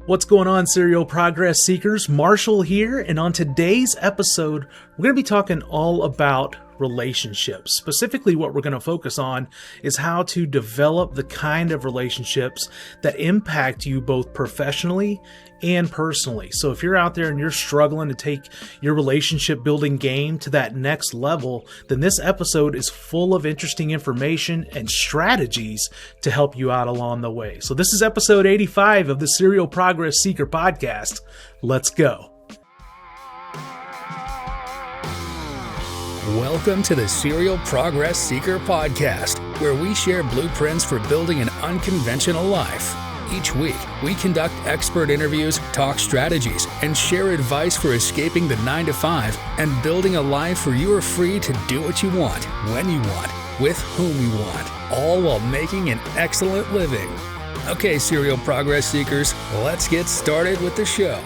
What's going on, serial progress seekers? Marshall here, and on today's episode, we're going to be talking all about relationships. Specifically, what we're going to focus on is how to develop the kind of relationships that impact you both professionally and personally. So if you're out there and you're struggling to take your relationship building game to that next level, then this episode is full of interesting information and strategies to help you out along the way. So this is episode 85 of the Serial Progress Seeker podcast. Let's go. Welcome to the Serial Progress Seeker podcast, where we share blueprints for building an unconventional life. Each week, we conduct expert interviews, talk strategies, and share advice for escaping the 9-to-5 and building a life where you are free to do what you want, when you want, with whom you want, all while making an excellent living. Okay, Serial Progress Seekers, let's get started with the show.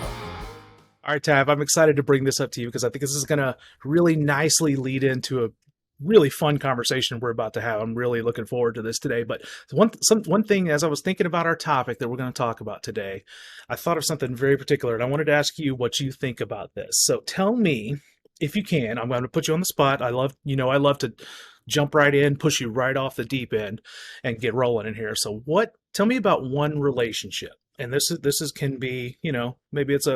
All right, Tav, I'm excited to bring this up to you because I think this is going to really nicely lead into a really fun conversation we're about to have. I'm really looking forward to this today. But one thing, as I was thinking about our topic that we're going to talk about today, I thought of something very particular, and I wanted to ask you what you think about this. So tell me, if you can, I'm going to put you on the spot. I love to jump right in, push you right off the deep end, and get rolling in here. So tell me about one relationship. And this can be, maybe it's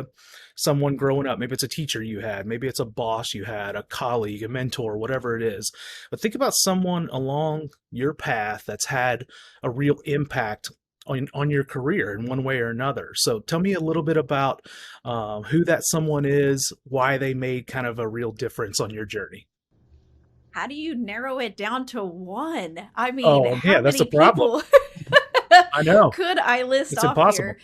someone growing up, maybe it's a teacher you had, maybe it's a boss you had, a colleague, a mentor, whatever it is. But think about someone along your path that's had a real impact on your career in one way or another. So tell me a little bit about who that someone is, why they made kind of a real difference on your journey. How do you narrow it down to one? I mean, yeah, that's the problem. I know. Could I list it's off impossible. here?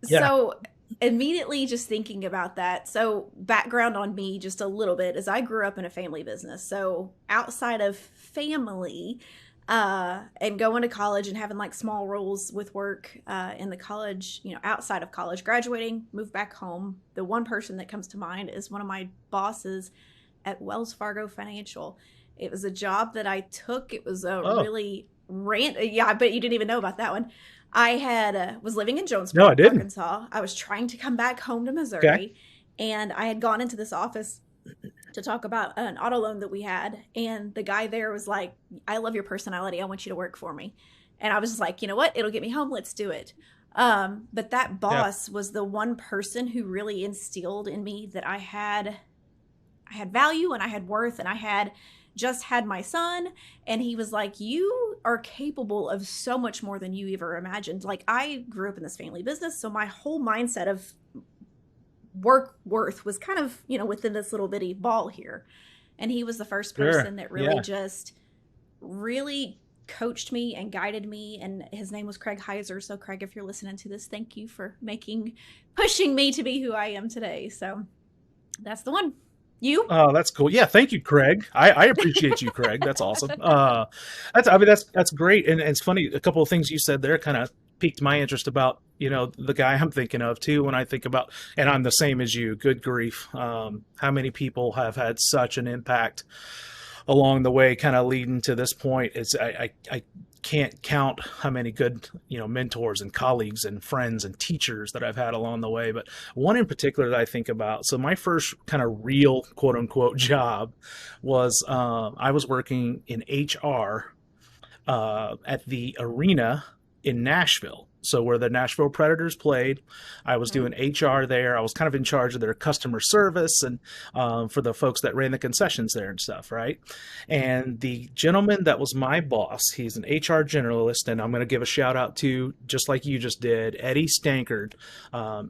Yeah. So immediately just thinking about that. So background on me just a little bit is I grew up in a family business. So outside of family and going to college and having like small roles with work in the college, outside of college, graduating, moved back home. The one person that comes to mind is one of my bosses at Wells Fargo Financial. It was a job that I took. It was really yeah, I bet you didn't even know about that one. I was living in Jonesboro, Arkansas. I was trying to come back home to Missouri, okay. And I had gone into this office to talk about an auto loan that we had, and the guy there was like, "I love your personality. I want you to work for me." And I was just like, you know what? It'll get me home. Let's do it. But that boss was the one person who really instilled in me that I had value and I had worth, and I had just had my son, and he was like, you are capable of so much more than you ever imagined. Like, I grew up in this family business, so my whole mindset of worth was kind of, within this little bitty ball here. And he was the first person that really just really coached me and guided me. And his name was Craig Heiser. So Craig, if you're listening to this, thank you for pushing me to be who I am today. So that's the one. You? Oh, that's cool. Yeah, thank you, Craig. I appreciate you, Craig. That's awesome. That's great. And it's funny, a couple of things you said there kind of piqued my interest about, the guy I'm thinking of too, when I think about, and I'm the same as you, good grief. How many people have had such an impact along the way, kind of leading to this point? I can't count how many good, mentors and colleagues and friends and teachers that I've had along the way. But one in particular that I think about, so my first kind of real quote unquote job was, I was working in HR at the arena in Nashville. So where the Nashville Predators played, I was doing HR there. I was kind of in charge of their customer service and for the folks that ran the concessions there and stuff, right? And the gentleman that was my boss, he's an HR generalist, and I'm going to give a shout out to, just like you just did, Eddie Stankard.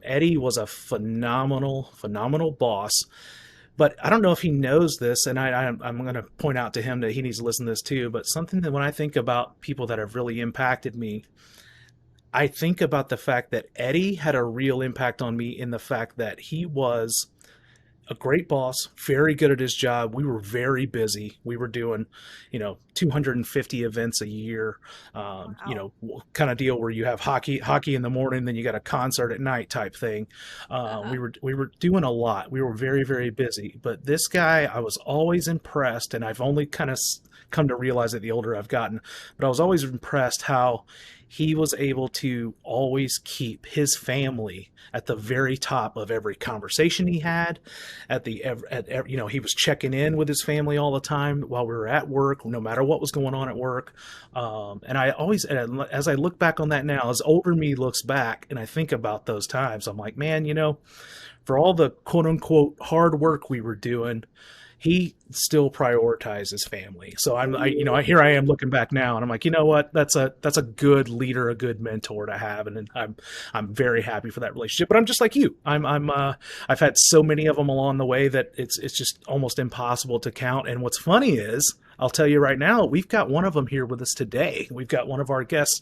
Eddie was a phenomenal boss. But I don't know if he knows this, and I'm going to point out to him that he needs to listen to this too, but something that when I think about people that have really impacted me, I think about the fact that Eddie had a real impact on me in the fact that he was a great boss, very good at his job. We were very busy. We were doing, 250 events a year, Wow. Kind of deal where you have hockey in the morning, then you got a concert at night type thing. We were doing a lot. We were very, very busy. But this guy, I was always impressed, and I've only kind of come to realize it the older I've gotten, but I was always impressed how he was able to always keep his family at the very top of every conversation he had. He was checking in with his family all the time while we were at work, no matter what was going on at work. And I always, as I look back on that now, as older me looks back and I think about those times, I'm like, man, for all the quote unquote hard work we were doing, he still prioritizes family. So here I am looking back now, and I'm like, you know what? That's a good leader, a good mentor to have, and I'm very happy for that relationship. But I'm just like you. I've had so many of them along the way that it's just almost impossible to count. And what's funny is, I'll tell you right now, we've got one of them here with us today. We've got one of our guests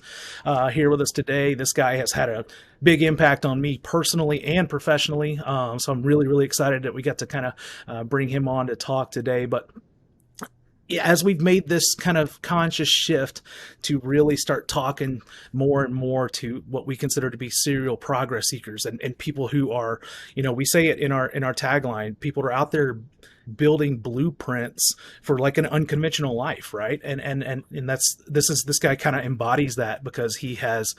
here with us today. This guy has had a big impact on me personally and professionally. So I'm really, really excited that we got to kind of bring him on to talk today. But as we've made this kind of conscious shift to really start talking more and more to what we consider to be serial progress seekers and people who are, we say it in our tagline, people are out there building blueprints for like an unconventional life, right? And this guy kind of embodies that, because he has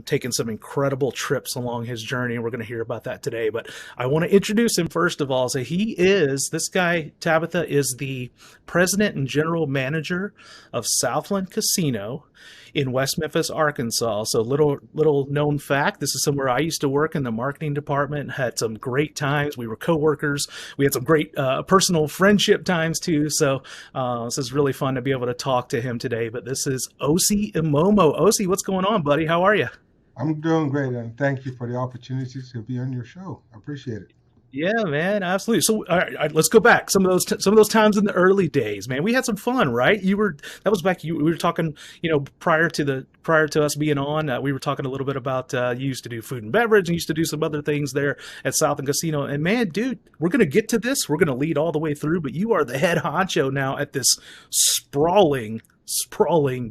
taken some incredible trips along his journey, and we're going to hear about that today. But I want to introduce him first of all. So this guy, Tabitha, is the president and general manager of Southland Casino in West Memphis, Arkansas. So little known fact, this is somewhere I used to work in the marketing department, had some great times. We were coworkers. We had some great personal friendship times too. So this is really fun to be able to talk to him today. But this is Osi Imomoh. Osi, what's going on, buddy? How are you? I'm doing great, and thank you for the opportunity to be on your show. I appreciate it. Yeah, man, absolutely. So, all right, let's go back. Some of those times in the early days, man, we had some fun, right? We were talking, prior to us being on, we were talking a little bit about you used to do food and beverage, and used to do some other things there at Southland Casino. And man, dude, we're gonna get to this. We're gonna lead all the way through, but you are the head honcho now at this sprawling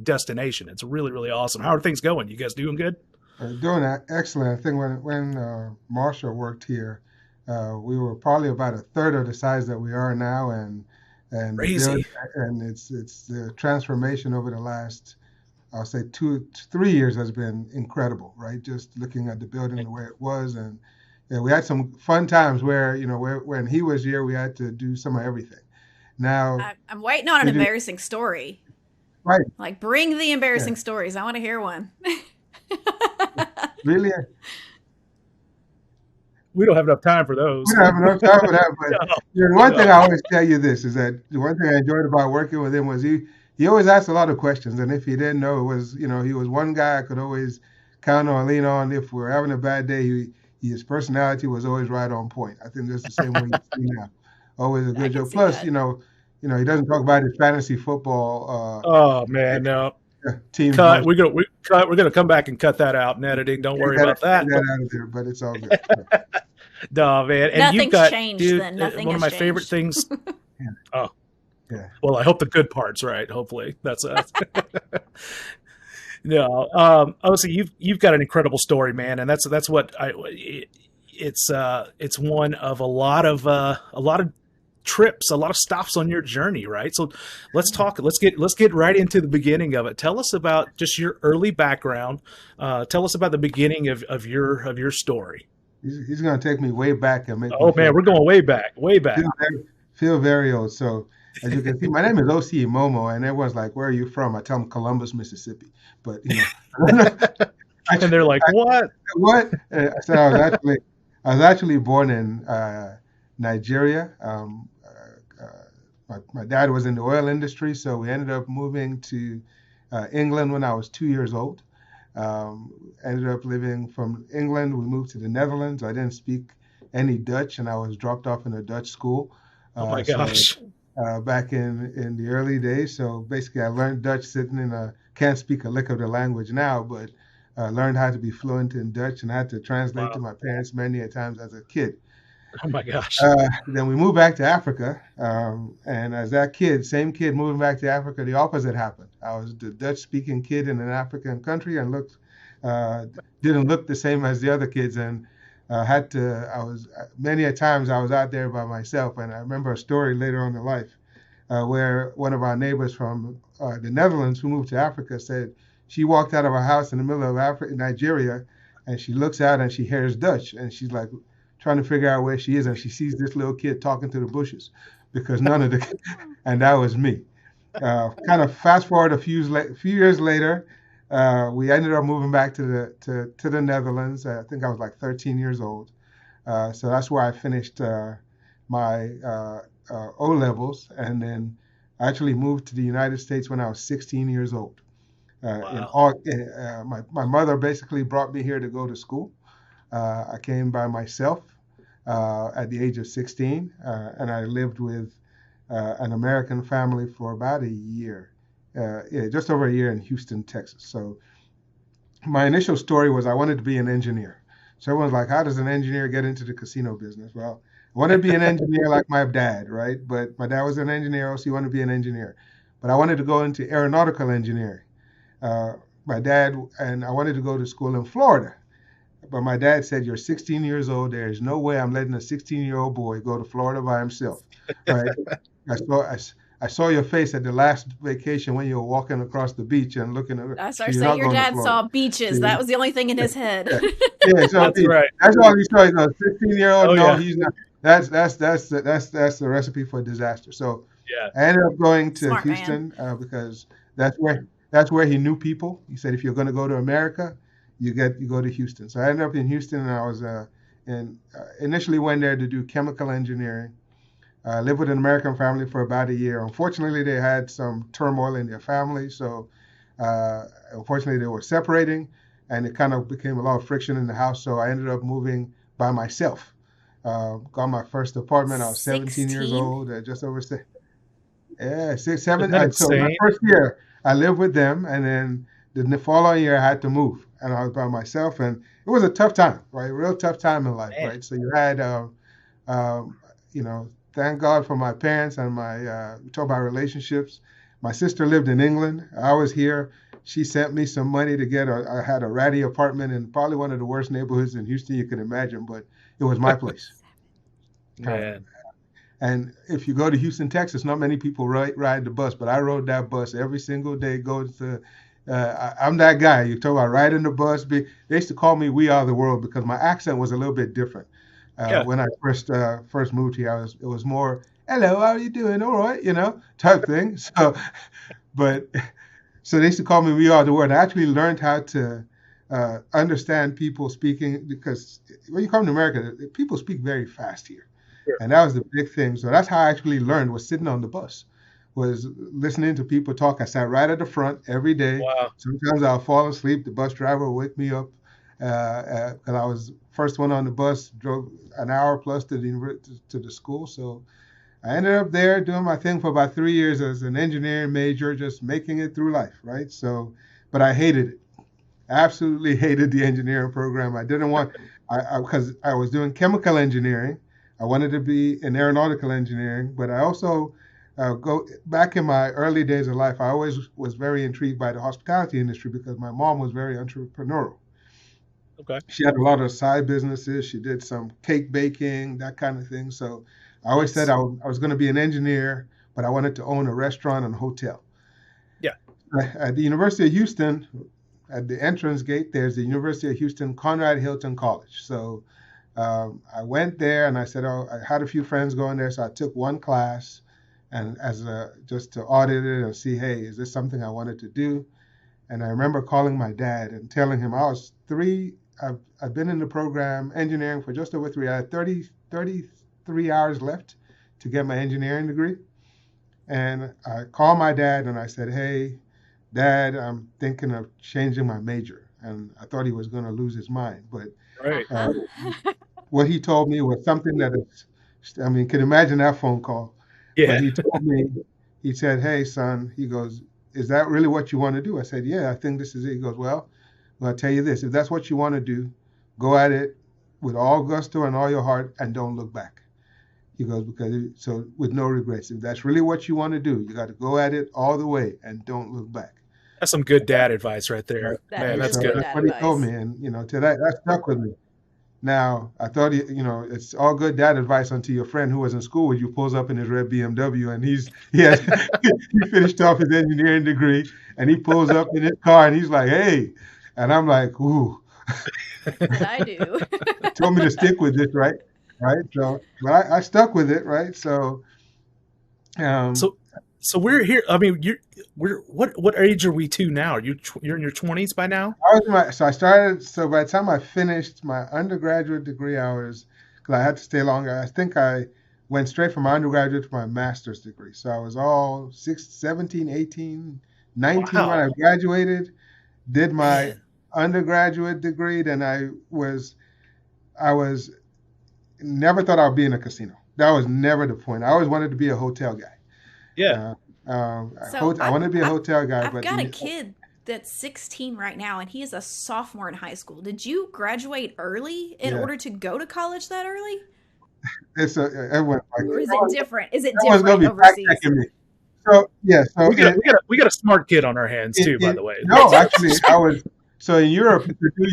destination. It's really, really awesome. How are things going? You guys doing good? Doing excellent. I think when Marshall worked here, we were probably about a third of the size that we are now, and crazy. And it's the transformation over the last, I'll say 2-3 years has been incredible, right? Just looking at the building the way it was, and we had some fun times where when he was here, we had to do some of everything. Now I'm waiting on an embarrassing story. Right. Like, bring the embarrassing stories. I want to hear one. Really? We don't have enough time for those. We don't have enough time for that, but one thing I always tell you this is that the one thing I enjoyed about working with him was he always asked a lot of questions, and if he didn't know, it was he was one guy I could always count on, lean on. If we're having a bad day, his personality was always right on point. I think that's the same way you see now. Always a good joke. Plus, he doesn't talk about his fantasy football. Oh man, no. Team. Cut. We're gonna come back and cut that out in editing. Don't worry about that. Get that out of there, but it's all good. No, man. And nothing's you've got, changed. dude, Then nothing. One of my changed. favorite things. Yeah. Oh, yeah. Well, I hope the good part's right. Hopefully, that's no. Obviously, you've got an incredible story, man, and that's what it's one of a lot of trips, a lot of stops on your journey, right? So let's get right into the beginning of it. Tell us about just your early background. Tell us about the beginning of your story. He's going to take me way back and make. Oh man, we're going way back. Feel very old. So as you can see, my name is Osi Imomoh, and everyone's like, "Where are you from?" I tell them Columbus, Mississippi, but and they're like, "What? What?" So I was actually born in Nigeria. My dad was in the oil industry, so we ended up moving to England when I was 2 years old. Ended up living from England. We moved to the Netherlands. I didn't speak any Dutch, and I was dropped off in a Dutch school. Oh my gosh! Back in the early days. So basically, I learned Dutch can't speak a lick of the language now, but learned how to be fluent in Dutch and had to translate to my parents many a times as a kid. Oh my gosh! Then we moved back to Africa, and as that same kid moving back to Africa, the opposite happened. I was the Dutch-speaking kid in an African country and didn't look the same as the other kids, and many a times I was out there by myself. And I remember a story later on in life where one of our neighbors from the Netherlands who moved to Africa said she walked out of her house in the middle of Nigeria, and she looks out and she hears Dutch, and she's like trying to figure out where she is, and she sees this little kid talking to the bushes, because none of the, and that was me. Kind of fast forward a few years later, we ended up moving back to the Netherlands. I think I was like 13 years old. So that's where I finished my O levels, and then I actually moved to the United States when I was 16 years old. Wow. My mother basically brought me here to go to school. I came by myself at the age of 16, and I lived with an American family for about a year, just over a year in Houston, Texas. So my initial story was I wanted to be an engineer. So everyone's like, how does an engineer get into the casino business? Well, I wanted to be an engineer like my dad, right? But my dad was an engineer, so he wanted to be an engineer. But I wanted to go into aeronautical engineering. My dad, and I wanted to go to school in Florida. But my dad said, you're 16 years old. There is no way I'm letting a 16-year-old boy go to Florida by himself. Right? I saw your face at the last vacation when you were walking across the beach and looking at. I started saying your dad saw beaches. That was the only thing in his head. Yeah, so That's right. That's all he saw. 16-year-old. Oh, No, yeah. he's not. That's the recipe for disaster. So Yeah. I ended up going to Smart man. Houston because that's where he knew people. He said if you're going to go to America, you go to Houston. So I ended up in Houston, and I was initially went there to do chemical engineering. I lived with an American family for about a year. Unfortunately, they had some turmoil in their family, so unfortunately they were separating, and it kind of became a lot of friction in the house. So I ended up moving by myself. Got my first apartment. I was 17 years 16? old, just over six. Yeah, 6, 7. Isn't that So my insane? first year, I lived with them, and then the following year I had to move, and I was by myself, and it was a tough time, right? Real tough time in life, Man. right? So you had, thank God for my parents and we talk about relationships. My sister lived in England. I was here. She sent me some money to I had a ratty apartment in probably one of the worst neighborhoods in Houston you can imagine, but it was my place. Man. And if you go to Houston, Texas, not many people ride the bus, but I rode that bus every single day going to, I'm that guy. You talk about riding the bus. They used to call me We Are the World because my accent was a little bit different. Yeah. When I first moved here, it was more, hello, how are you doing? All right, type thing. So they used to call me We Are the World. I actually learned how to understand people speaking, because when you come to America, people speak very fast here. Sure. And that was the big thing. So that's how I actually learned, was sitting on the bus, was listening to people talk. I sat right at the front every day. Wow. Sometimes I'll fall asleep. The bus driver would wake me up. And I was first one on the bus, drove an hour plus to the school. So I ended up there doing my thing for about 3 years as an engineering major, just making it through life, right? So, but I hated it. Absolutely hated the engineering program. I didn't want, because I was doing chemical engineering. I wanted to be in aeronautical engineering, but I also go back in my early days of life. I always was very intrigued by the hospitality industry because my mom was very entrepreneurial. Okay. She had a lot of side businesses. She did some cake baking, that kind of thing. So I always said I was going to be an engineer, but I wanted to own a restaurant and a hotel. Yeah. At the University of Houston, at the entrance gate, there's the University of Houston Conrad Hilton College. So I went there, and I said, I had a few friends going there, so I took one class, and just to audit it and see, hey, is this something I wanted to do? And I remember calling my dad and telling him I've been in the program engineering for just over 3. I had 33 hours left to get my engineering degree. And I called my dad and I said, hey, Dad, I'm thinking of changing my major. And I thought he was going to lose his mind. But Right. what he told me was something that can you imagine that phone call? Yeah. But he told me, he said, hey, son, he goes, is that really what you want to do? I said, yeah, I think this is it. He goes, well, I'll tell you this. If that's what you want to do, go at it with all gusto and all your heart and don't look back. He goes, so with no regrets. If that's really what you want to do, you got to go at it all the way and don't look back. That's some good dad advice right there. That Man, is that's good good. That's what he told me. And, that stuck with me. Now, I thought, it's all good dad advice until your friend who was in school with you pulls up in his red BMW and he finished off his engineering degree and he pulls up in his car and he's like, hey, and I'm like, ooh, What did I do? told me to stick with this, right? Right. So, but I stuck with it, right? So, um, So, so we're here. I mean, what age are we to now? You're in your 20s by now? so by the time I finished my undergraduate degree, because I had to stay longer, I think I went straight from my undergraduate to my master's degree. So I was all 17, 18, 19 when I Wow, graduated, did my man. undergraduate degree. Then I was never thought I would be in a casino. That was never the point. I always wanted to be a hotel guy. Yeah. Uh, So I wanted to be a hotel guy, I've but got a kid that's 16 right now, and he is a sophomore in high school. Did you graduate early in yeah, order to go to college that early? everyone like Or is it different? Is it everyone's gonna different be fact overseas? checking me. So yeah, so We got a smart kid on our hands too, by the way. no, actually, I was so in Europe to do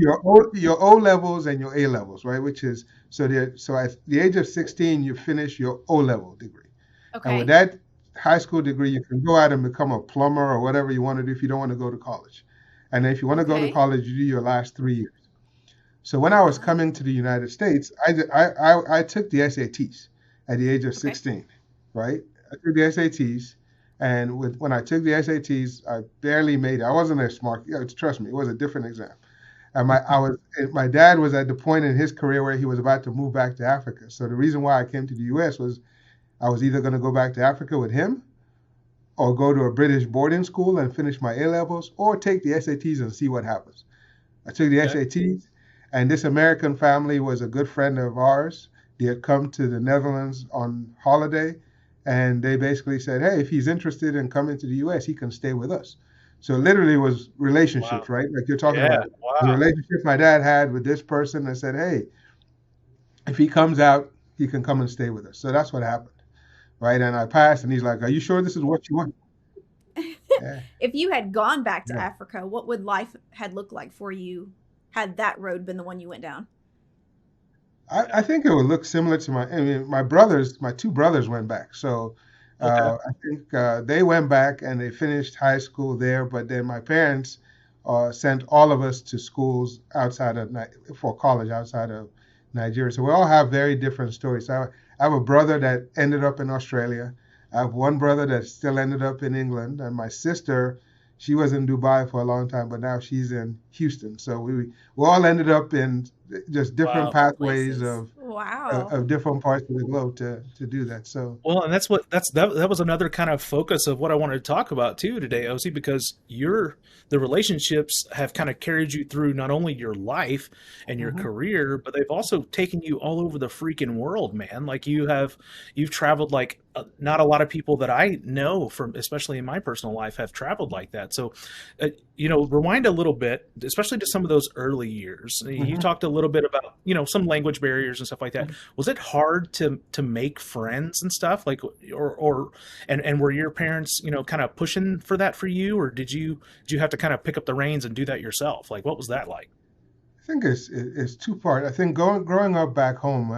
your O levels and your A levels, right? Which is so at the age of 16 you finish your O level degree, and with Okay. that high school degree you can go out and become a plumber or whatever you want to do if you don't want to go to college, and then if you want to go to Okay. college you do your last 3 years. So when I was Ah, coming to the United States, I took the SATs at the age of okay. 16, right? I took the SATs, and when I took the SATs, I barely made it. I wasn't a smart, trust me, it was a different exam. And my dad was at the point in his career where he was about to move back to Africa. So the reason why I came to the U.S. was I was either going to go back to Africa with him or go to a British boarding school and finish my A levels or take the SATs and see what happens. I took the Okay. SATs, and this American family was a good friend of ours. They had come to the Netherlands on holiday, and they basically said, "Hey, if he's interested in coming to the U.S., he can stay with us." So literally, it was relationships, Wow. right? Like you're talking Yeah. about the Wow. relationship my dad had with this person, and said, "Hey, if he comes out, he can come and stay with us." So that's what happened, right? And I passed, and he's like, "Are you sure this is what you want?" Yeah, If you had gone back to yeah. Africa, what would life had looked like for you had that road been the one you went down? I think it would look similar to I mean, my two brothers went back. So Okay. I think they went back and they finished high school there. But then my parents sent all of us to schools for college outside of Nigeria. So we all have very different stories. So I have a brother that ended up in Australia. I have one brother that still ended up in England. And my sister, she was in Dubai for a long time, but now she's in Houston. So we all ended up in just different Wow. Different pathways places. Wow. of different parts of the globe to do that. So Well, and that was another kind of focus of what I wanted to talk about too today, Osi, because the relationships have kind of carried you through not only your life and your mhm, career, but they've also taken you all over the freaking world, man. Like you've traveled like not a lot of people that I know from, especially in my personal life, have traveled like that. So, rewind a little bit, especially to some of those early years. You mhm. talked a little bit about, some language barriers and stuff like that. Was it hard to make friends and stuff like, and were your parents, kind of pushing for that for you, or did you have to kind of pick up the reins and do that yourself? Like, what was that like? I think it's two part. I think growing up back home,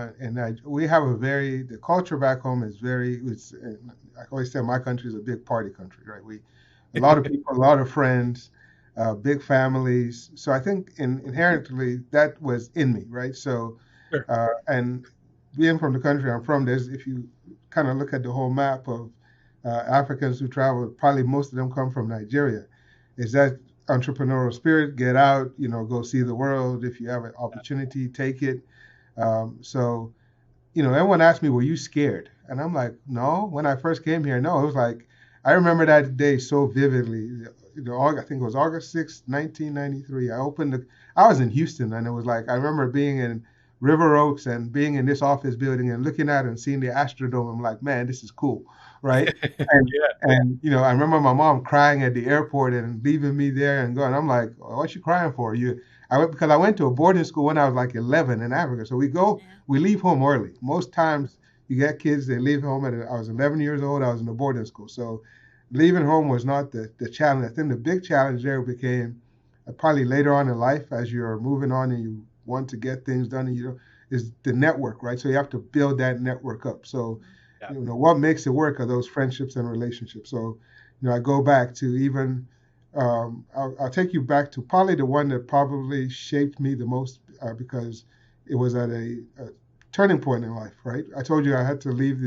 we have the culture back home is I always say my country is a big party country, right? A lot of people, a lot of friends, big families. So I think inherently that was in me, right? So Sure. and being from the country I'm from, if you kind of look at the whole map of Africans who travel, probably most of them come from Nigeria. Is that entrepreneurial spirit? Get out, go see the world. If you have an opportunity, take it. So, everyone asked me, "Were you scared?" And I'm like, "No." When I first came here, no. It was like I remember that day so vividly. I think it was August 6th, 1993. I was in Houston, and it was like I remember being in River Oaks and being in this office building and looking out and seeing the Astrodome. I'm like, man, this is cool, right? Yeah. And I remember my mom crying at the airport and leaving me there and going. I'm like, "What you crying for?" I went because I went to a boarding school when I was like 11 in Africa. So Yeah. we leave home early. Most times you get kids, they leave home I was 11 years old. I was in a boarding school. So leaving home was not the challenge. I think the big challenge there became probably later on in life as you're moving on and you want to get things done, and is the network, right? So you have to build that network up. So, Yeah. what makes it work are those friendships and relationships. So, I go back to even, I'll take you back to probably the one that probably shaped me the most, because it was at a turning point in life, right? I told you I had to leave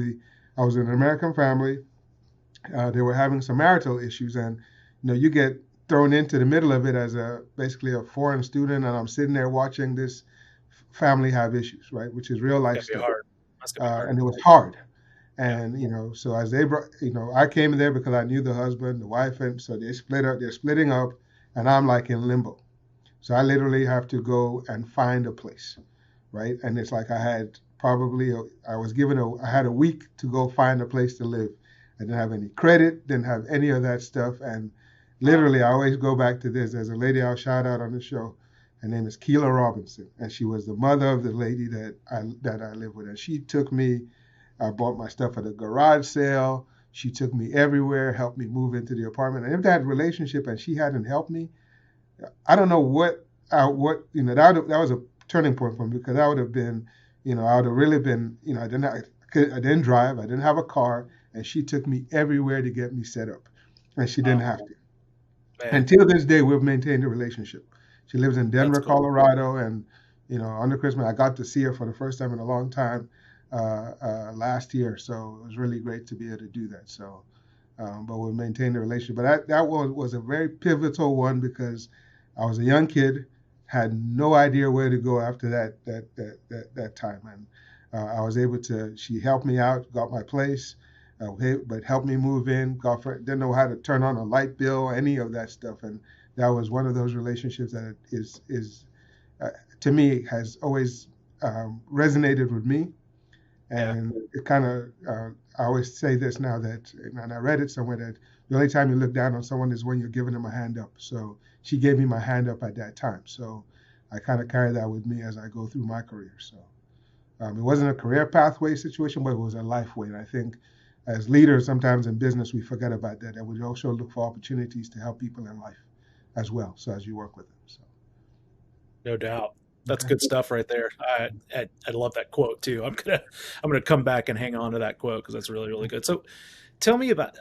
I was in an American family. They were having some marital issues, and you get thrown into the middle of it as basically a foreign student, and I'm sitting there watching this family have issues, right? Which is real life stuff. Hard. That's gonna be hard. And it was hard. And so as they brought, I came there because I knew the husband, the wife, and so they split up. They're splitting up, and I'm like in limbo. So I literally have to go and find a place, right? And it's like I had I had a week to go find a place to live. I didn't have any credit, didn't have any of that stuff, and literally I always go back to this. There's a lady I'll shout out on the show. Her name is Keela Robinson, and she was the mother of the lady that I live with. And she took me. I bought my stuff at a garage sale. She took me everywhere, helped me move into the apartment. And if that relationship and she hadn't helped me, I don't know that was a turning point for me, because that would have been, I would have really been, I didn't drive, I didn't have a car, and she took me everywhere to get me set up, and she didn't have to. Man. Until this day, we've maintained a relationship. She lives in Denver, cool. Colorado, and under Christmas, I got to see her for the first time in a long time last year. So it was really great to be able to do that. So, but we maintained the relationship. But that was a very pivotal one, because I was a young kid, had no idea where to go after that time, and I was able to. She helped me out, got my place. But helped me move in. Didn't know how to turn on a light bill, any of that stuff, and that was one of those relationships that is to me has always resonated with me, and it kind of I always say this now and I read it somewhere, that the only time you look down on someone is when you're giving them a hand up. So she gave me my hand up at that time, so I kind of carry that with me as I go through my career. So it wasn't a career pathway situation, but it was a life way, and I think, as leaders, sometimes in business, we forget about that. And we also look for opportunities to help people in life as well. So as you work with them. So. No doubt. That's good stuff right there. I love that quote too. I'm gonna come back and hang on to that quote, because that's really, really good. So tell me about,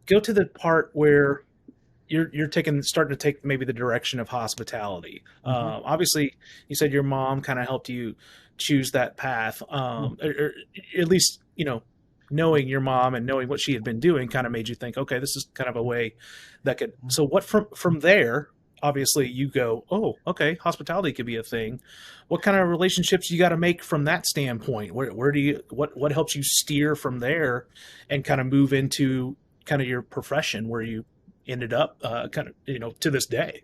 go to the part where you're starting to take maybe the direction of hospitality. Obviously, you said your mom kind of helped you choose that path, or at least, knowing your mom and knowing what she had been doing kind of made you think, okay, this is kind of a way that could. So what from there, obviously you go, oh, okay, hospitality could be a thing. What kind of relationships you got to make from that standpoint? Where do you, what helps you steer from there and kind of move into kind of your profession where you ended up to this day?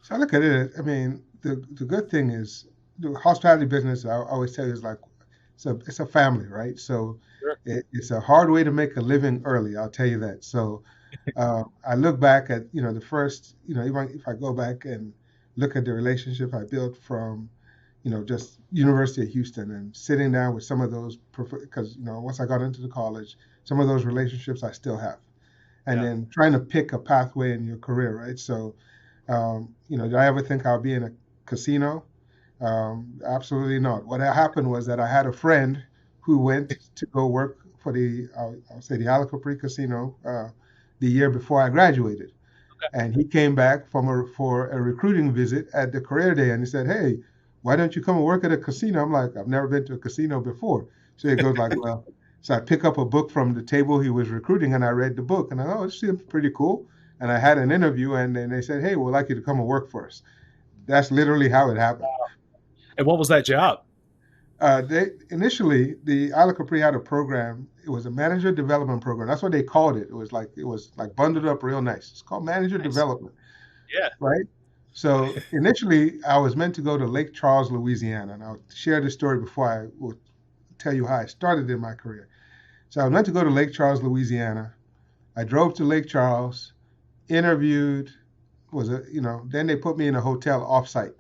So I look at it, I mean, the good thing is the hospitality business, I always tell you, is like, it's a family, right? So sure. It's a hard way to make a living early, I'll tell you that. So I look back at, the first, even if I go back and look at the relationship I built from, just University of Houston, and sitting down with some of those, because, once I got into the college, some of those relationships I still have. And then trying to pick a pathway in your career, right? So, did I ever think I'll be in a casino? Absolutely not. What happened was that I had a friend who went to go work for I'll say the Al Capri Casino the year before I graduated. Okay. And he came back for a recruiting visit at the career day, and he said, "Hey, why don't you come and work at a casino?" I'm like, "I've never been to a casino before." So he goes like, "Well," so I pick up a book from the table he was recruiting, and I read the book, and I thought, it seems pretty cool. And I had an interview, and then they said, "Hey, we'd like you to come and work for us." That's literally how it happened. Wow. And what was that job? Initially, the Al Capri had a program. It was a manager development program. That's what they called it. It was like bundled up real nice. It's called manager development. Yeah. Right. So initially, I was meant to go to Lake Charles, Louisiana, and I'll share this story before I will tell you how I started in my career. So I was meant to go to Lake Charles, Louisiana. I drove to Lake Charles, interviewed. Then they put me in a hotel offsite.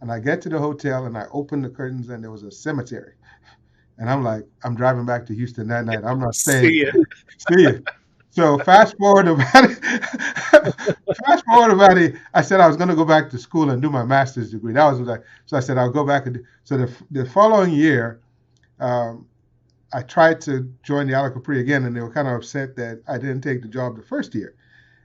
And I get to the hotel and I open the curtains and there was a cemetery. And I'm like, I'm driving back to Houston that night. I'm not staying. See ya. So fast forward about it. I said I was going to go back to school and do my master's degree. That was what so I said I'll go back and so the following year, um, I tried to join the Ala Capri again, and they were kind of upset that I didn't take the job the first year.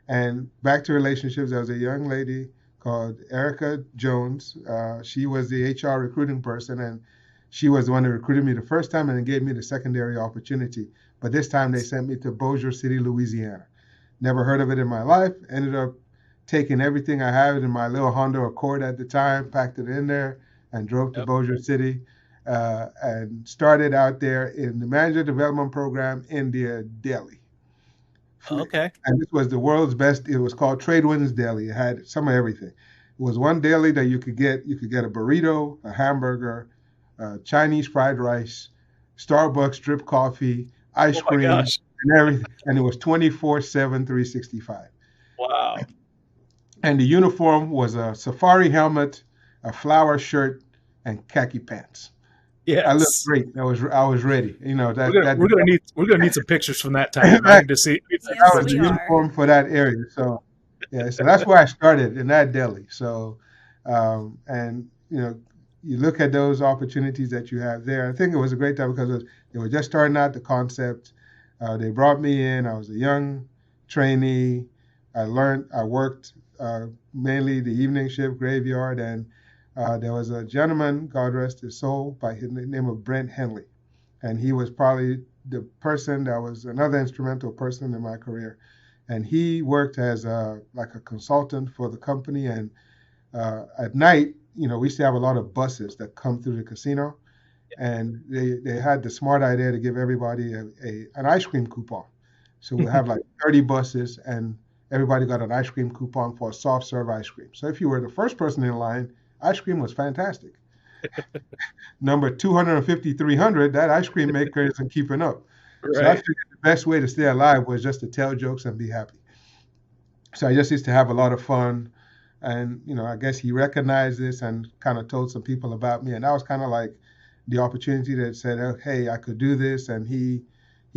And back to relationships, there was a young lady called Erica Jones. She was the HR recruiting person, and she was the one that recruited me the first time and then gave me the secondary opportunity. But this time they sent me to Bossier City, Louisiana. Never heard of it in my life. Ended up taking everything I had in my little Honda Accord at the time, packed it in there, and drove to Bossier City. And started out there in the manager development program in the Deli. Okay. And this was the world's best. It was called Tradewinds Deli. It had some of everything. It was one deli that you could get. You could get a burrito, a hamburger, Chinese fried rice, Starbucks drip coffee, ice cream, gosh. and everything. And it was 24/7, 365. Wow. And the uniform was a safari helmet, a flower shirt, and khaki pants. Yes. I looked great. I was ready. You know that we're gonna need some pictures from that time. I need to see. That was the uniform for that area. So yeah, so that's where I started in that deli. So and you know, you look at those opportunities that you have there. I think it was a great time because they were just starting out the concept. They brought me in. I was a young trainee. I worked mainly the evening shift, graveyard, and there was a gentleman, God rest his soul, by the name of Brent Henley. And he was probably the person that was another instrumental person in my career. And he worked as like a consultant for the company. And at night, you know, we used to have a lot of buses that come through the casino. And they had the smart idea to give everybody an ice cream coupon. So we'll have like 30 buses, and everybody got an ice cream coupon for a soft serve ice cream. So if you were the first person in line, ice cream was fantastic. Number 250, 300, that ice cream maker isn't keeping up. Right. So I figured the best way to stay alive was just to tell jokes and be happy. So I just used to have a lot of fun. And, you know, I guess he recognized this and kind of told some people about me. And that was kind of like the opportunity that said, oh, hey, I could do this. And he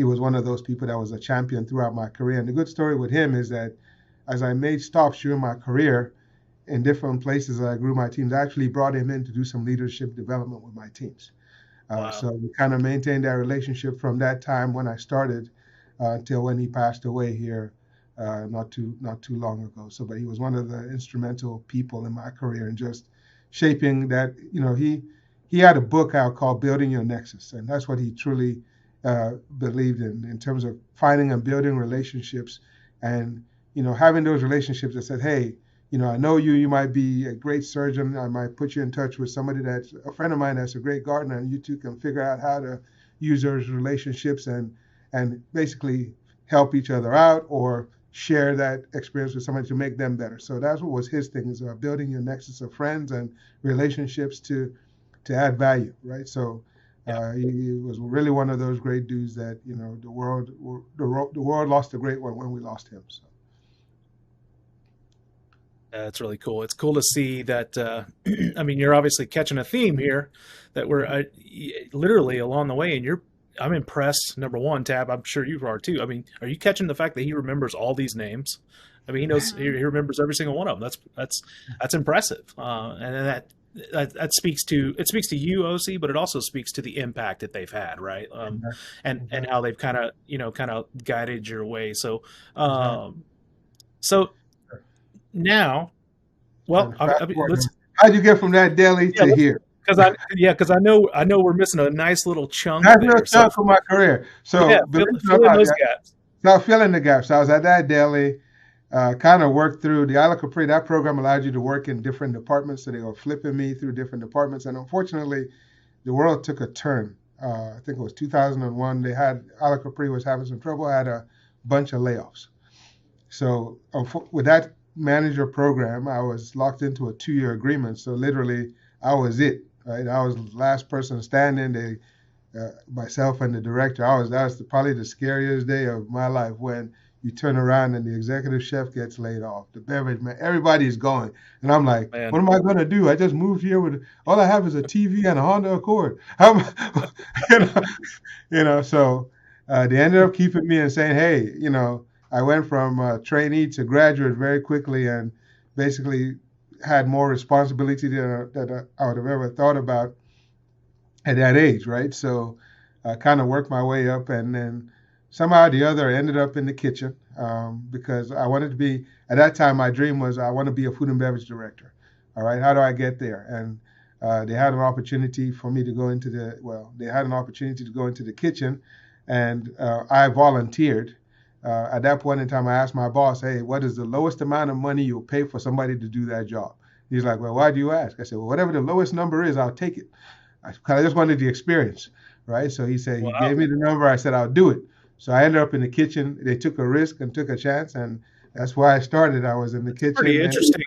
was one of those people that was a champion throughout my career. And the good story with him is that as I made stops during my career, in different places that I grew my teams, I actually brought him in to do some leadership development with my teams. Wow. So we kind of maintained that relationship from that time when I started until when he passed away here not too long ago. So, but he was one of the instrumental people in my career and just shaping that. You know, he had a book out called Building Your Nexus, and that's what he truly believed in terms of finding and building relationships, and you know, having those relationships that said, hey, you know, I know you might be a great surgeon. I might put you in touch with somebody that's a friend of mine that's a great gardener, and you two can figure out how to use those relationships and basically help each other out or share that experience with somebody to make them better. So that's what was his thing, is building your nexus of friends and relationships to add value, right? So he was really one of those great dudes that, you know, the world lost a great one when we lost him. So. That's really cool. It's cool to see that. I mean, you're obviously catching a theme here that we're literally along the way, and I'm impressed. Number one, Tab, I'm sure you are too. I mean, are you catching the fact that he remembers all these names? I mean, he remembers every single one of them. That's impressive. And that speaks to you, Osi, but it also speaks to the impact that they've had, right? And how they've kind of guided your way. So, now, well, how'd you get from that deli to here? Because I know we're missing a nice little chunk. That's a little chunk of my career. So fill in those gaps. So fill in the gaps. I was at that deli, kind of worked through the Ala Capri. That program allowed you to work in different departments, so they were flipping me through different departments. And unfortunately, the world took a turn. I think it was 2001. Ala Capri was having some trouble. Had a bunch of layoffs. So with that manager program, I was locked into a 2-year agreement. So literally, I was it. Right, I was the last person standing. Myself and the director. That was probably the scariest day of my life when you turn around and the executive chef gets laid off. The beverage man, everybody's going, and I'm like, man, what am I going to do? I just moved here with all I have is a TV and a Honda Accord. So they ended up keeping me and saying, hey, you know, I went from trainee to graduate very quickly, and basically had more responsibility than I would have ever thought about at that age, right? So I kind of worked my way up, and then somehow or the other I ended up in the kitchen, because I wanted to be, at that time, my dream was I want to be a food and beverage director. All right, how do I get there? And they had an opportunity for me to go into they had an opportunity to go into the kitchen, and I volunteered. At that point in time, I asked my boss, hey, what is the lowest amount of money you'll pay for somebody to do that job? He's like, well, why do you ask? I said, well, whatever the lowest number is, I'll take it. I just wanted the experience, right? So he said, he gave me the number. I said, I'll do it. So I ended up in the kitchen. They took a risk and took a chance, and that's why I started. I was in the kitchen. Pretty interesting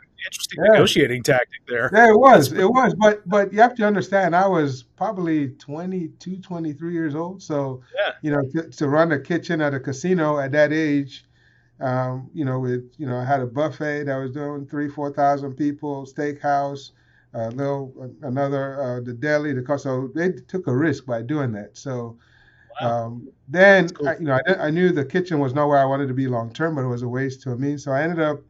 negotiating tactic there. Yeah, it was. But you have to understand, I was probably 22, 23 years old. So, to run a kitchen at a casino at that age, I had a buffet that was doing 4,000 people, steakhouse, the Deli, so they took a risk by doing that. So then, cool. I knew the kitchen was not where I wanted to be long term, but it was a ways to me. So I ended up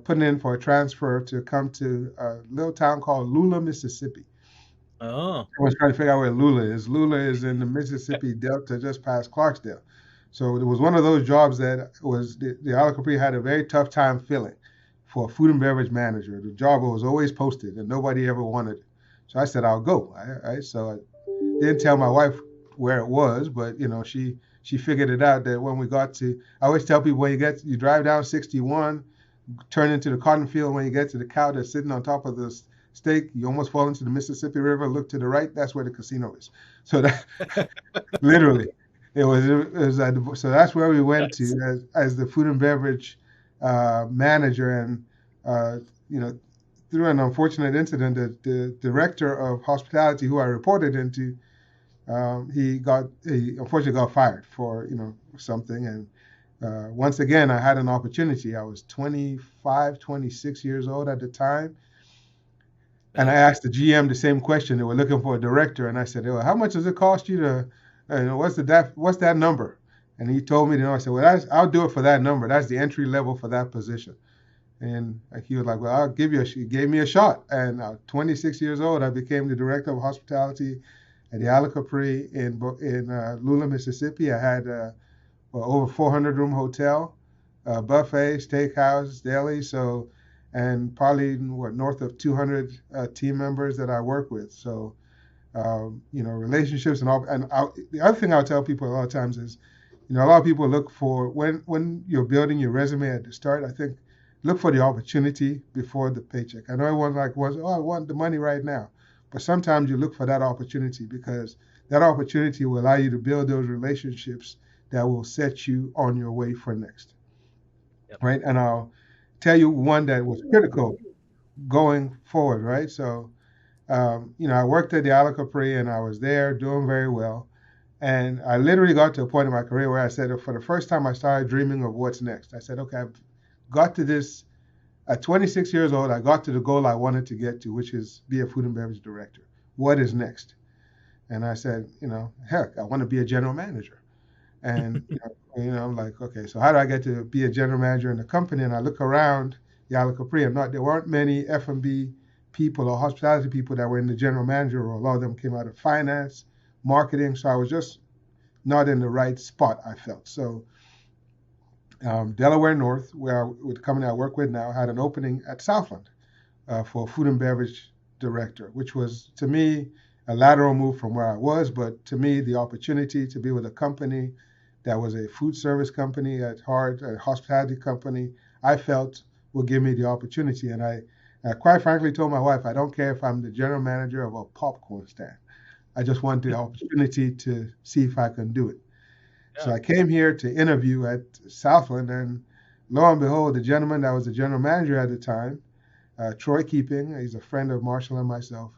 putting in for a transfer to come to a little town called Lula, Mississippi. Oh. I was trying to figure out where Lula is. Lula is in the Mississippi Delta, just past Clarksdale. So it was one of those jobs that was the Isle of Capri had a very tough time filling for a food and beverage manager. The job was always posted and nobody ever wanted it. So I said, I'll go. So I didn't tell my wife where it was, but she figured it out that when we got to, I always tell people when you drive down 61, turn into the cotton field, when you get to the cow that's sitting on top of the steak, you almost fall into the Mississippi River, look to the right, that's where the casino is. So that literally it was so that's where we went to as the food and beverage manager. And through an unfortunate incident, the director of hospitality who I reported into, he unfortunately got fired for something. And once again, I had an opportunity. I was 25, 26 years old at the time. And I asked the GM the same question. They were looking for a director. And I said, well, how much does it cost you to, what's that number? And he told me, I said, well, I'll do it for that number. That's the entry level for that position. And he was like, well, he gave me a shot. And 26 years old, I became the director of hospitality at the Isle of Capri in Lula, Mississippi. I had over 400 room hotel, buffet, steakhouse, deli. So, and probably north of 200 team members that I work with. So, relationships and all. And the other thing I'll tell people a lot of times is, a lot of people look for when you're building your resume at the start. I think look for the opportunity before the paycheck. I know everyone I want the money right now. But sometimes you look for that opportunity because that opportunity will allow you to build those relationships that will set you on your way for next. Yep. Right? And I'll tell you one that was critical going forward, right? So, I worked at the Isle of Capri and I was there doing very well. And I literally got to a point in my career where I said, for the first time, I started dreaming of what's next. I said, okay, I've got to this. At 26 years old, I got to the goal I wanted to get to, which is be a food and beverage director. What is next? And I said, heck, I want to be a general manager. And, I'm like, okay, so how do I get to be a general manager in the company? And I look around the Isle of Capri. There weren't many F&B people or hospitality people that were in the general manager role. A lot of them came out of finance, marketing. So I was just not in the right spot, I felt. So Delaware North, with the company I work with now, had an opening at Southland for a food and beverage director, which was, to me, a lateral move from where I was, but to me, the opportunity to be with a company that was a food service company at heart, a hospitality company, I felt would give me the opportunity. And I quite frankly told my wife, I don't care if I'm the general manager of a popcorn stand. I just want the opportunity to see if I can do it. So I came here to interview at Southland, and lo and behold, the gentleman that was the general manager at the time, Troy Keeping, he's a friend of Marshall and myself.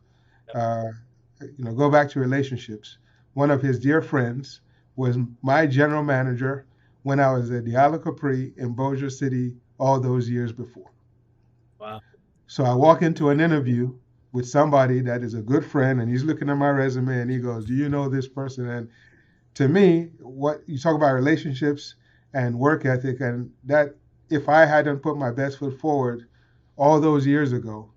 Go back to relationships. One of his dear friends was my general manager when I was at the Isle of Capri in Bossier City all those years before. Wow. So I walk into an interview with somebody that is a good friend, and he's looking at my resume, and he goes, do you know this person? And to me, what you talk about relationships, and work ethic. And that if I hadn't put my best foot forward all those years ago,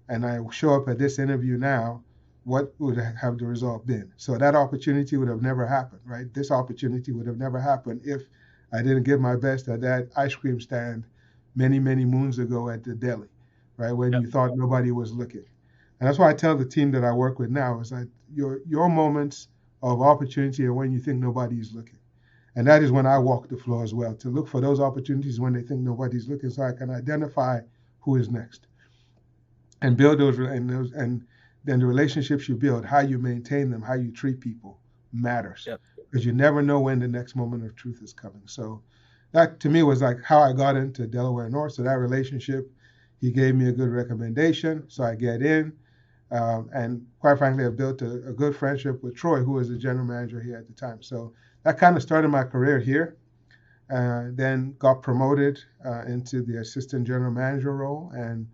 and I show up at this interview now, what would have the result been? So that opportunity would have never happened, right? This opportunity would have never happened if I didn't give my best at that ice cream stand many, many moons ago at the Deli, right? When you thought nobody was looking. And that's why I tell the team that I work with now is that your moments of opportunity are when you think nobody is looking. And that is when I walk the floor as well, to look for those opportunities when they think nobody's looking, so I can identify who is next and build those, and then the relationships you build, how you maintain them, how you treat people matters, because you never know when the next moment of truth is coming. So that to me was like how I got into Delaware North. So that relationship, he gave me a good recommendation, so I get in. And quite frankly, I built a good friendship with Troy, who was the general manager here at the time. So that kind of started my career here. Then got promoted into the assistant general manager role. And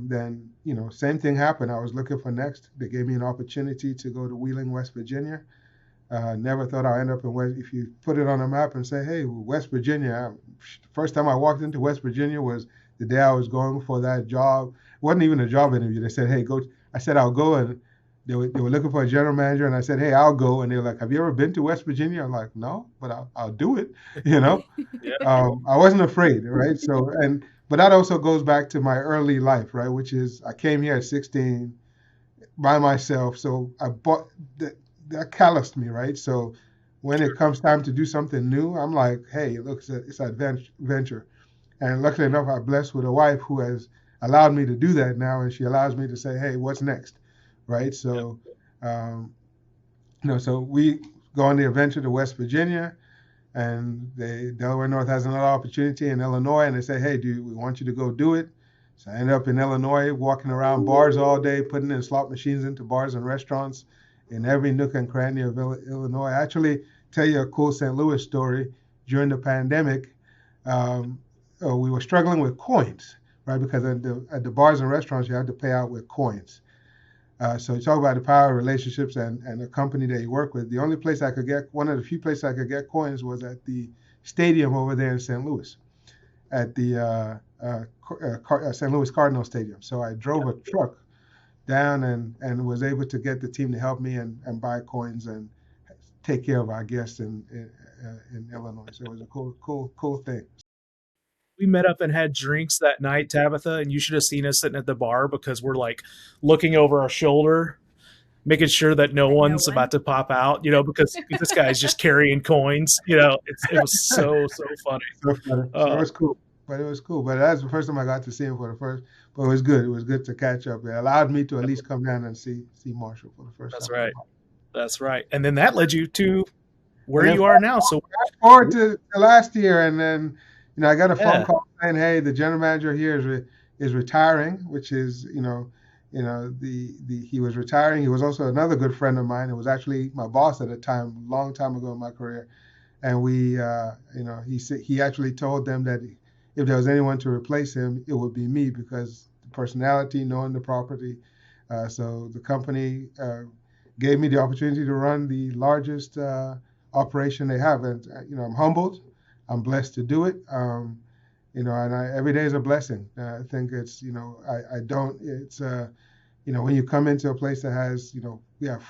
then, same thing happened. I was looking for next. They gave me an opportunity to go to Wheeling, West Virginia. Never thought I'd end up in West. If you put it on a map and say, hey, West Virginia, first time I walked into West Virginia was the day I was going for that job. It wasn't even a job interview. They said, hey, go. I said, I'll go. And they were looking for a general manager. And I said, hey, I'll go. And they were like, have you ever been to West Virginia? I'm like, no, but I'll do it. I wasn't afraid. Right. So, but that also goes back to my early life, right? Which is I came here at 16 by myself. So I bought that calloused me. Right. So when it comes time to do something new, I'm like, hey, look, it's an adventure. And luckily enough, I'm blessed with a wife who has allowed me to do that now, and she allows me to say, hey, what's next, right? So, so we go on the adventure to West Virginia, and Delaware North has another opportunity in Illinois, and they say, hey, we want you to go do it. So I ended up in Illinois, walking around bars all day, putting in slot machines into bars and restaurants in every nook and cranny of Illinois. I actually tell you a cool St. Louis story. During the pandemic, we were struggling with coins, right? Because at the bars and restaurants, you have to pay out with coins. So you talk about the power of relationships and the company that you work with. The only place I could get, one of the few places I could get coins was at the stadium over there in St. Louis, at the St. Louis Cardinal Stadium. So I drove a truck down and was able to get the team to help me and buy coins and take care of our guests in Illinois. So it was a cool thing. We met up and had drinks that night, Tabitha, and you should have seen us sitting at the bar because we're like looking over our shoulder, making sure that no one's about to pop out, because this guy's just carrying coins. It was so funny. So funny. So it was cool. But that's the first time I got to see him for the first. But it was good. It was good to catch up. It allowed me to at least come down and see Marshall for the first time. That's right. And then that led you to where you are now. So fast forward to last year, and then I got a phone call saying, hey, the general manager here is retiring, which is he was retiring. He was also another good friend of mine. It was actually my boss at the time, a long time ago in my career. And he actually told them that if there was anyone to replace him, it would be me, because the personality, knowing the property. So the company gave me the opportunity to run the largest operation they have. And, I'm humbled. I'm blessed to do it. And every day is a blessing. I think it's, when you come into a place that has, we have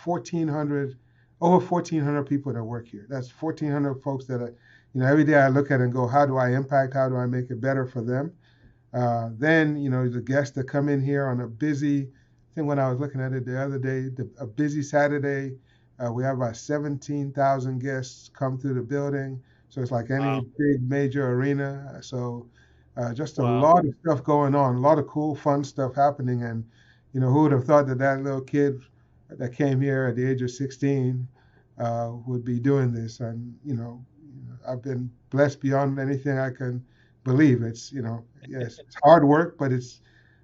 over 1,400 people that work here. That's 1,400 folks that are, every day I look at it and go, how do I impact? How do I make it better for them? Then, the guests that come in here on a busy, I think when I was looking at it the other day, a busy Saturday, we have about 17,000 guests come through the building. So it's like any big major arena. So just a lot of stuff going on, a lot of cool, fun stuff happening. And, who would have thought that little kid that came here at the age of 16 would be doing this? And, I've been blessed beyond anything I can believe. It's, yes, it's hard work, but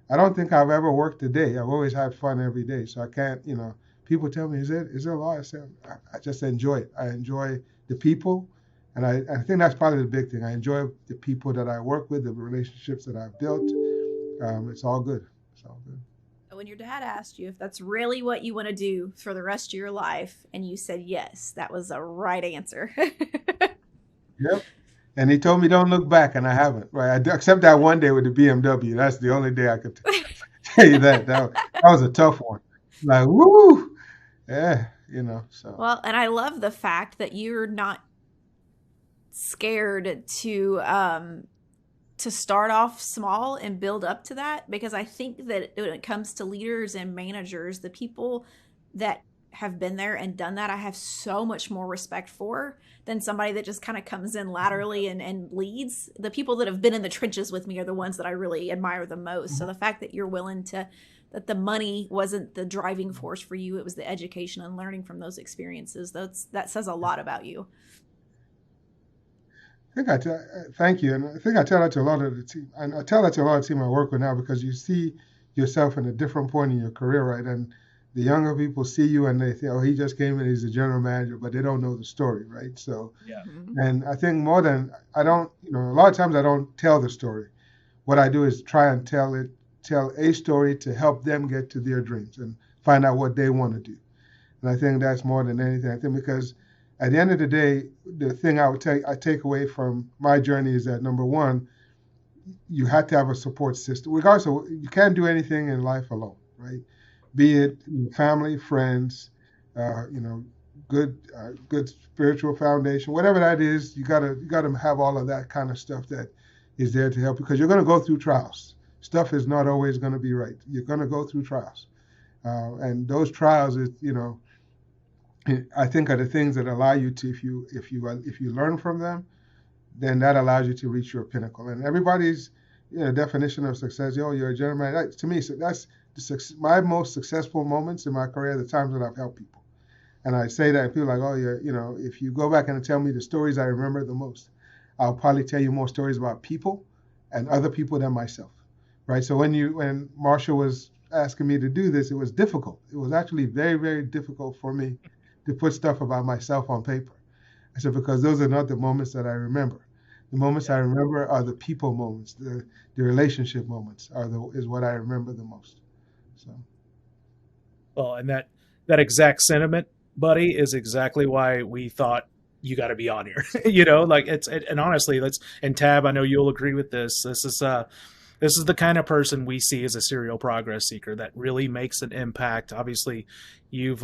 I don't think I've ever worked a day. I've always had fun every day. So I can't, people tell me, is there a lot? I said, I just enjoy it. I enjoy the people. And I think that's probably the big thing. I enjoy the people that I work with, the relationships that I've built. It's all good. It's all good. When your dad asked you if that's really what you want to do for the rest of your life, and you said yes, that was a right answer. Yep. And he told me don't look back, and I haven't. Right, except that one day with the BMW. That's the only day I could tell you that. That was a tough one. Like, woo, yeah, So Well, and I love the fact that you're not scared to start off small and build up to that, because I think that when it comes to leaders and managers, the people that have been there and done that, I have so much more respect for than somebody that just kind of comes in laterally and leads. The people that have been in the trenches with me are the ones that I really admire the most. So the fact that you're willing to, that the money wasn't the driving force for you, it was the education and learning from those experiences. That says a lot about you. thank you, and I think I tell that to a lot of the team. And I tell that to a lot of the team I work with now, because you see yourself in a different point in your career, right? And the younger people see you and they think, oh, he just came in, he's a general manager, but they don't know the story, right? So, Yeah. and I think more than I don't, a lot of times I don't tell the story. What I do is try and tell a story to help them get to their dreams and find out what they want to do. And I think that's more than anything. I think because at the end of the day, the thing I take away from my journey is that, number one, you have to have a support system. Regardless of, you can't do anything in life alone, right? Be it family, friends, good spiritual foundation, whatever that is. You gotta have all of that kind of stuff that is there to help, because you're going to go through trials. Stuff is not always going to be right. You're going to go through trials, and those trials is, I think, are the things that allow you to, if you learn from them, then that allows you to reach your pinnacle. And everybody's definition of success, you're a general manager. To me, so that's my most successful moments in my career, the times that I've helped people. And I say that, and people are like, if you go back and tell me the stories I remember the most, I'll probably tell you more stories about people and other people than myself, right? So when Marshall was asking me to do this, it was difficult. It was actually very, very difficult for me to put stuff about myself on paper. I said, because those are not the moments that I remember. The moments I remember are the people moments, the relationship moments is what I remember the most. So. Well, and that exact sentiment, buddy, is exactly why we thought you got to be on here. And honestly, and Tab, I know you'll agree with this. This is the kind of person we see as a serial progress seeker that really makes an impact. Obviously, you've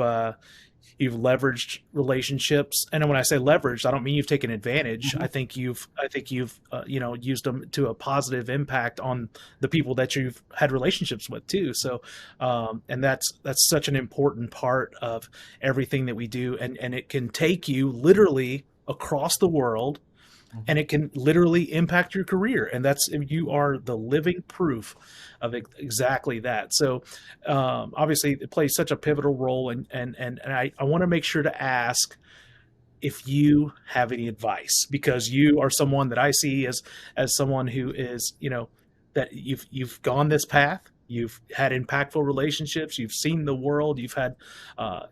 leveraged relationships, and when I say leveraged, I don't mean you've taken advantage. Mm-hmm. I think you've used them to a positive impact on the people that you've had relationships with too. So, and that's such an important part of everything that we do, and it can take you literally across the world. And it can literally impact your career. And you are the living proof of exactly that. So obviously it plays such a pivotal role. And I want to make sure to ask if you have any advice, because you are someone that I see as someone who is, that you've gone this path. You've had impactful relationships. You've seen the world. You've had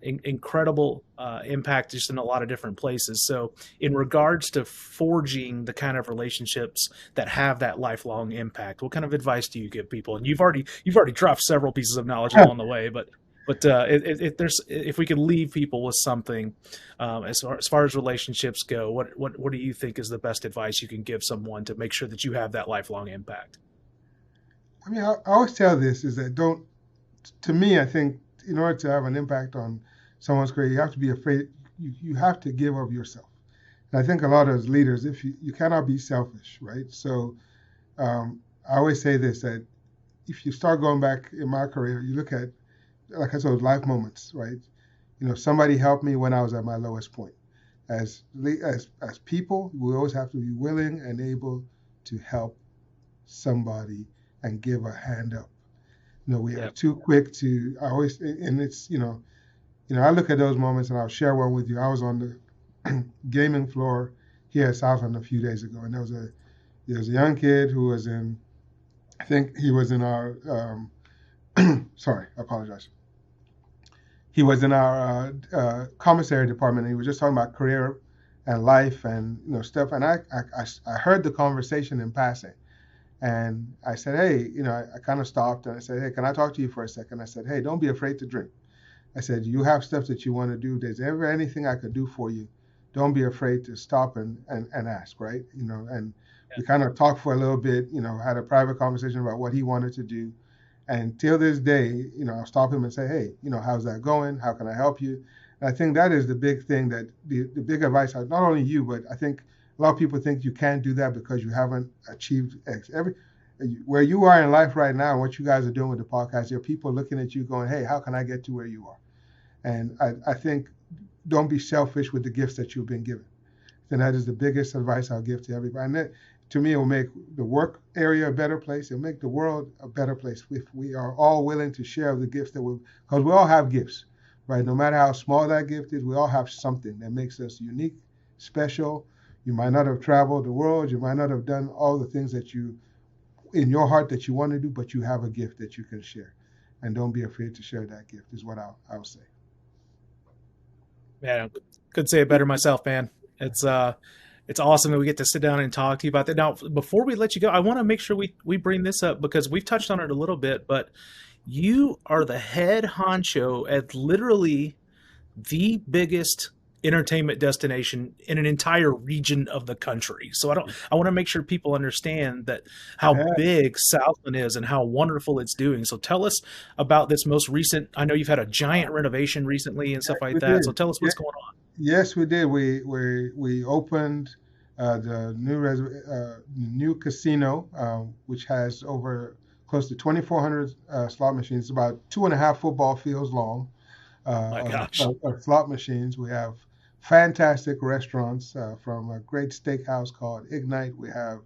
incredible impact just in a lot of different places. So in regards to forging the kind of relationships that have that lifelong impact, what kind of advice do you give people? And you've already dropped several pieces of knowledge along the way, but if we could leave people with something as far as relationships go, what do you think is the best advice you can give someone to make sure that you have that lifelong impact? I mean, I always tell this is that to me, I think in order to have an impact on someone's career, you have to be afraid, you have to give of yourself. And I think a lot of leaders, if you cannot be selfish, right? So I always say this, that if you start going back in my career, you look at, like I said, life moments, right? Somebody helped me when I was at my lowest point. As people, we always have to be willing and able to help somebody and give a hand up. We are too quick to always, and it's, I look at those moments, and I'll share one with you. I was on the gaming floor here at Southland a few days ago, and there was a young kid who was I think he was in our, sorry, I apologize. He was in our commissary department, and he was just talking about career and life and stuff. And I heard the conversation in passing. And I said, hey, I kind of stopped and I said, hey, can I talk to you for a second? I said, hey, don't be afraid to drink. I said, you have stuff that you want to do. If there's ever anything I could do for you, don't be afraid to stop and ask, right? And we kind of talked for a little bit, had a private conversation about what he wanted to do. And till this day, I'll stop him and say, hey, how's that going? How can I help you? And I think that is the big thing, that the big advice, not only you, but I think a lot of people think you can't do that because you haven't achieved X. Where you are in life right now, and what you guys are doing with the podcast, there are people looking at you going, hey, how can I get to where you are? And I think don't be selfish with the gifts that you've been given. And that is the biggest advice I'll give to everybody. And that, to me, it will make the work area a better place. It'll make the world a better place if we are all willing to share the gifts because we all have gifts, right? No matter how small that gift is, we all have something that makes us unique, special. You might not have traveled the world. You might not have done all the things that you, in your heart, that you want to do, but you have a gift that you can share. And don't be afraid to share that gift is what I'll say. Man, I couldn't say it better myself, man. It's awesome that we get to sit down and talk to you about that. Now, before we let you go, I want to make sure we bring this up because we've touched on it a little bit, but you are the head honcho at literally the biggest entertainment destination in an entire region of the country. So I want to make sure people understand that how big Southland is and how wonderful it's doing. So tell us about this most recent, I know you've had a giant renovation recently and stuff like that. Did. So tell us what's going on. Yes, we did. We opened the new casino, which has over close to 2,400 slot machines, about 2.5 football fields long. My gosh. Of slot machines. We have fantastic restaurants from a great steakhouse called Ignite. We have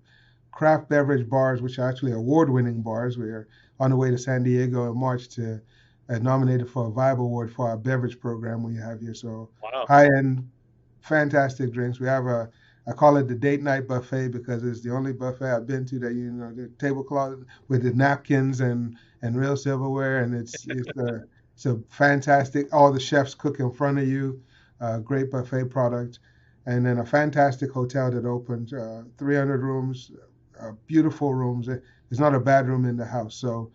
craft beverage bars, which are actually award-winning bars. We are on the way to San Diego in March to nominated for a Vibe Award for our beverage program we have here. So high-end, fantastic drinks. We have I call it the date night buffet because it's the only buffet I've been to that, the tablecloth with the napkins and real silverware. And it's a fantastic, all the chefs cook in front of you, great buffet product. And then a fantastic hotel that opened, 300 rooms, beautiful rooms. There's not a bad room in the house. So,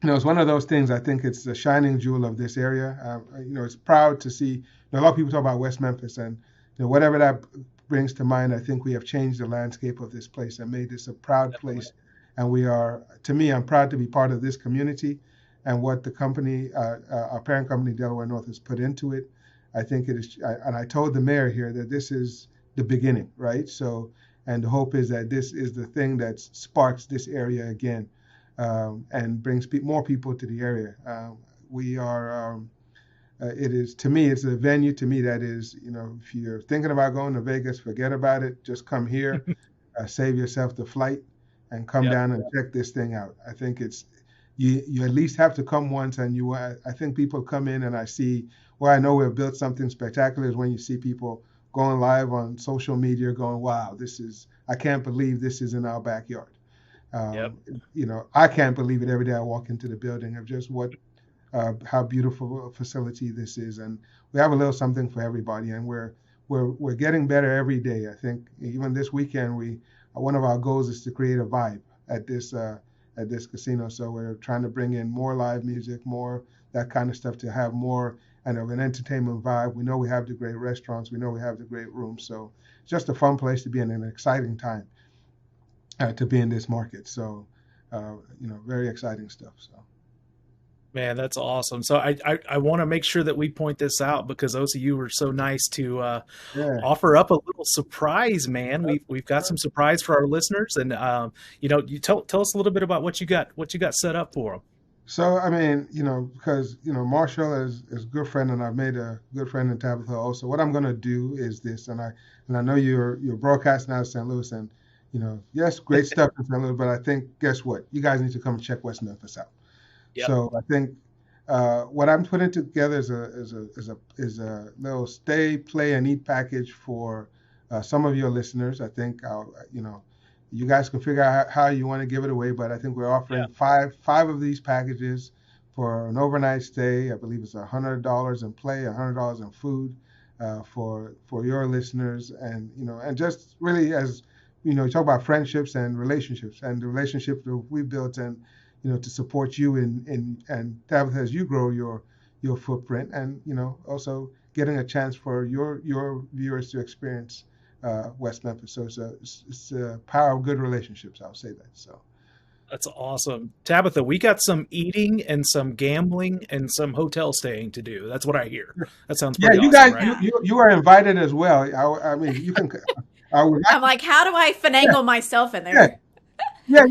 it's one of those things. I think it's the shining jewel of this area. It's proud to see. A lot of people talk about West Memphis, and whatever that brings to mind, I think we have changed the landscape of this place and made this a proud place. And we are, to me, I'm proud to be part of this community and what the company, our parent company, Delaware North, has put into it. I think it is, and I told the mayor here that this is the beginning, right? So, and the hope is that this is the thing that sparks this area again. And brings more people to the area. We are, it is, to me, it's a venue to me that is, if you're thinking about going to Vegas, forget about it. Just come here, save yourself the flight, and come down and check this thing out. I think it's, you at least have to come once, and I think people come in and I see, I know we've built something spectacular is when you see people going live on social media going, wow, I can't believe this is in our backyard. I can't believe it every day I walk into the building of just how beautiful a facility this is, and we have a little something for everybody, and we're getting better every day. I think even this weekend, one of our goals is to create a vibe at this casino. So we're trying to bring in more live music, more that kind of stuff to have more kind of an entertainment vibe. We know we have the great restaurants, we know we have the great rooms, so it's just a fun place to be in, an exciting time. To be in this market. So, very exciting stuff. So, man, that's awesome. So I want to make sure that we point this out because Osi, you were so nice to offer up a little surprise, man. We've got some surprise for our listeners, and you tell us a little bit about what you got set up for them. So, I mean, because Marshall is a good friend, and I've made a good friend in Tabitha also. What I'm going to do is this, and I know you're broadcasting out of St. Louis, and yes, great stuff in St. Louis, but I think, guess what? You guys need to come check West Memphis out. Yep. So I think what I'm putting together is a little stay, play, and eat package for some of your listeners. I think you guys can figure out how you want to give it away, but I think we're offering five of these packages for an overnight stay. I believe it's $100 in play, $100 in food for your listeners, and and just really as you talk about friendships and relationships, and the relationship that we built, and to support you and Tabitha as you grow your your footprint, and also getting a chance for your viewers to experience West Memphis. So it's a power of good relationships. I'll say that. So. That's awesome. Tabitha, we got some eating and some gambling and some hotel staying to do. That's what I hear. That sounds pretty you awesome, guys, right? you are invited as well. I mean, you can. I'm like, how do I finagle myself in there? Yeah,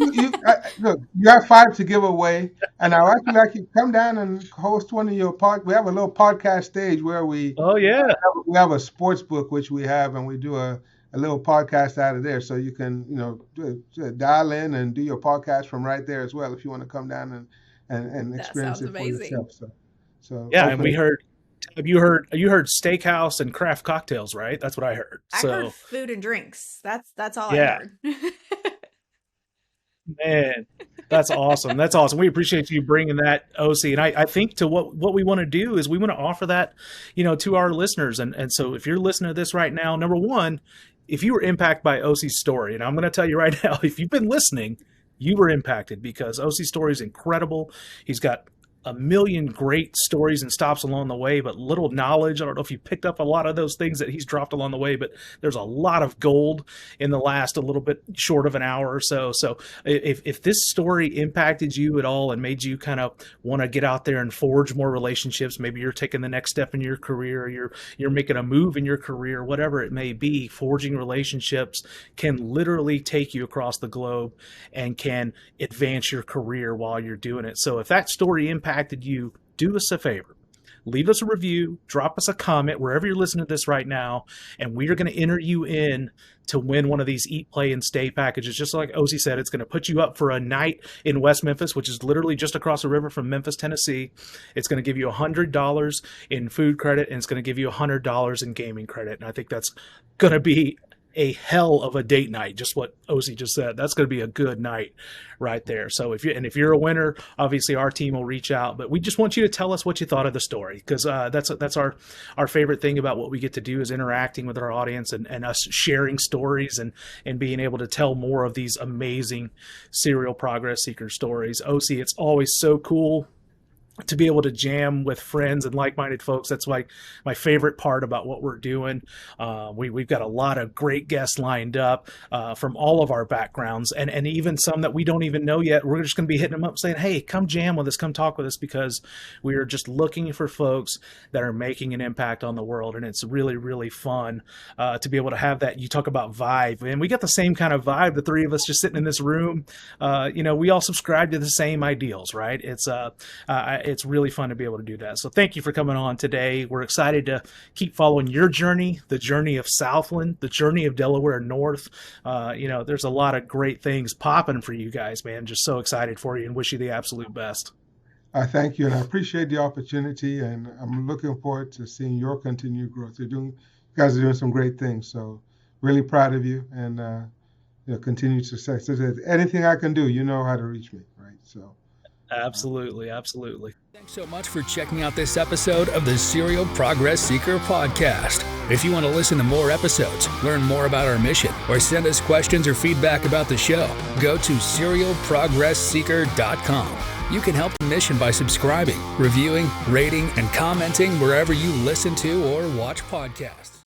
look, you have 5 to give away, and I would actually like you to come down and host one of your We have a little podcast stage where we have a sports book which we have, and we do a little podcast out of there, so you can dial in and do your podcast from right there as well if you want to come down and experience it for yourself. So yeah, and we heard. You heard steakhouse and craft cocktails, right? That's what I heard. I heard food and drinks. That's all I heard. Man, that's awesome. That's awesome. We appreciate you bringing that, Osi. And I think to what we want to do is we want to offer that, to our listeners. And so if you're listening to this right now, number one, if you were impacted by Osi's story, and I'm going to tell you right now, if you've been listening, you were impacted because Osi's story is incredible. He's got a million great stories and stops along the way, but little knowledge. I don't know if you picked up a lot of those things that he's dropped along the way, but there's a lot of gold in the last a little bit short of an hour or so. So if this story impacted you at all and made you kind of want to get out there and forge more relationships, maybe you're taking the next step in your career, or you're making a move in your career, whatever it may be, forging relationships can literally take you across the globe and can advance your career while you're doing it. So if that story impacted you, do us a favor. Leave us a review, drop us a comment wherever you're listening to this right now, and we are going to enter you in to win one of these eat, play, and stay packages. Just like Osi said, it's going to put you up for a night in West Memphis, which is literally just across the river from Memphis, Tennessee. It's going to give you $100 in food credit, and it's going to give you $100 in gaming credit. And I think that's going to be a hell of a date night, just what Osi just said. That's going to be a good night right there. So if you're a winner, obviously our team will reach out, but we just want you to tell us what you thought of the story, because that's our favorite thing about what we get to do is interacting with our audience and us sharing stories and being able to tell more of these amazing serial progress seeker stories. Osi, it's always so cool to be able to jam with friends and like-minded folks. That's my favorite part about what we're doing. We've got a lot of great guests lined up from all of our backgrounds, and even some that we don't even know yet. We're just going to be hitting them up saying, hey, come jam with us, come talk with us, because we are just looking for folks that are making an impact on the world. And it's really, really fun to be able to have that. You talk about vibe, and we got the same kind of vibe, the three of us just sitting in this room. We all subscribe to the same ideals, right? It's really fun to be able to do that. So thank you for coming on today. We're excited to keep following your journey, the journey of Southland, the journey of Delaware North. There's a lot of great things popping for you guys, man. Just so excited for you and wish you the absolute best. I thank you, and I appreciate the opportunity, and I'm looking forward to seeing your continued growth. You guys are doing some great things, so really proud of you, and continued success. If there's anything I can do, you know how to reach me, right? So. Absolutely. Thanks so much for checking out this episode of the Serial Progress Seeker podcast. If you want to listen to more episodes, learn more about our mission, or send us questions or feedback about the show, go to serialprogressseeker.com. You can help the mission by subscribing, reviewing, rating, and commenting wherever you listen to or watch podcasts.